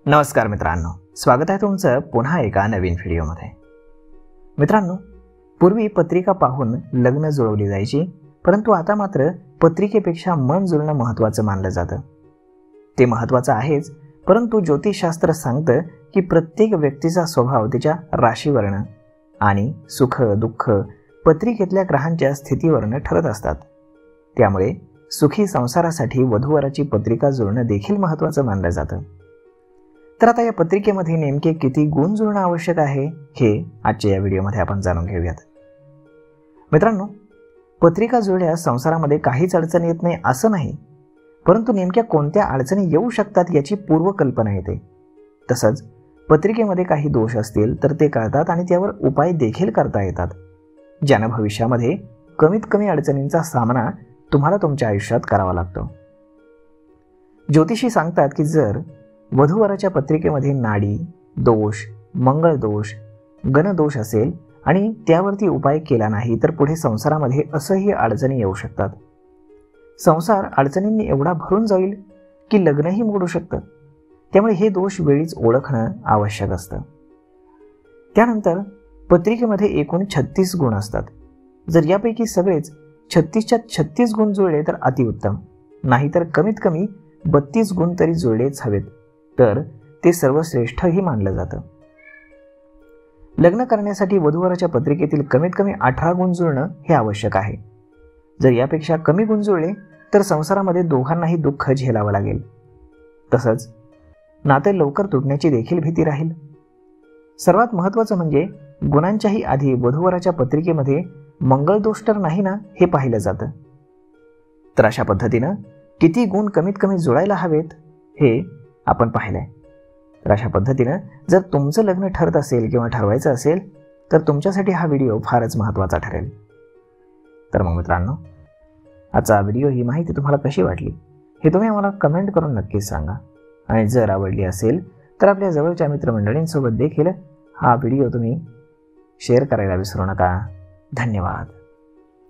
नमस्कार मित्रांनो, स्वागत आहे तुमचं पुन्हा एका नवीन व्हिडिओमध्ये। मित्रांनो, पूर्वी पत्रिका पाहून लग्न जुळवली जायची, परंतु आता मात्र पत्रिकेपेक्षा मन जुळणं महत्त्वाचं मानलं जातं। ते महत्त्वाचं आहेच, परंतु ज्योतिषशास्त्र सांगतं की प्रत्येक व्यक्तीचा स्वभाव त्याच्या राशीवरनं आणि सुख दुःख पत्रिकेतल्या ग्रहांच्या स्थितीवरनं ठरत असतात। त्यामुळे सुखी संसारासाठी वधूवराची पत्रिका जुळणं देखील महत्त्वाचं मानलं जातं। तर आता या पत्रिकेमध्ये नेमके किती गुण जुळणं आवश्यक आहे हे आजच्या या व्हिडिओमध्ये आपण जाणून घेऊयात। मित्रांनो, पत्रिका जुळल्यास संसारामध्ये काहीच अडचण येत नाही असं नाही, परंतु नेमक्या कोणत्या अडचणी येऊ शकतात याची पूर्वकल्पना येते। तसंच पत्रिकेमध्ये काही दोष असतील तर ते कळतात आणि त्यावर उपाय देखील करता येतात, ज्यानं भविष्यामध्ये कमीत कमी अडचणींचा सामना तुम्हाला तुमच्या आयुष्यात करावा लागतो। ज्योतिषी सांगतात की जर वधूवराच्या पत्रिकेमध्ये नाडी दोष, मंगळ दोष, गणदोष असेल आणि त्यावरती उपाय केला नाही तर पुढे संसारामध्ये असह्य अडचणी येऊ शकतात। संसार अडचणींनी एवढा भरून जाईल की लग्नही मोडू शकतं। त्यामुळे हे दोष वेळीच ओळखणं आवश्यक असतं। त्यानंतर पत्रिकेमध्ये एकूण 36 गुण असतात। जर यापैकी सगळेच 36च्या 36 गुण जुळले तर अतिउत्तम, नाहीतर कमीत कमी 32 गुण तरी जुळलेच हवेत, तर ते सर्वश्रेष्ठही मानलं जातं। लग्न करण्यासाठी वधूवराच्या पत्रिकेतील कमीत कमी 18 गुण जुळणं हे आवश्यक आहे। जर यापेक्षा कमी गुण जुळले तर संसारामध्ये दोघांनाही दुःख झेलावं लागेल। तसंच नाते लवकर तुटण्याची देखील भीती राहील। सर्वात महत्त्वाचं म्हणजे गुणांच्याही आधी वधूवराच्या पत्रिकेमध्ये मंगळ दोष तर नाही ना हे पाहिलं जातं। तर अशा पद्धतीनं किती गुण कमीत कमी जुळायला हवेत हे आपण पाहिलंय। तर अशा पद्धतीनं जर तुमचं लग्न ठरत असेल किंवा ठरवायचं असेल तर तुमच्यासाठी हा व्हिडिओ फारच महत्त्वाचा ठरेल। तर मग मित्रांनो, आजचा व्हिडिओ ही माहिती तुम्हाला कशी वाटली हे तुम्ही आम्हाला कमेंट करून नक्कीच सांगा, आणि जर आवडली असेल तर आपल्या जवळच्या मित्रमंडळींसोबत देखील हा व्हिडिओ तुम्ही शेअर करायला विसरू नका। धन्यवाद।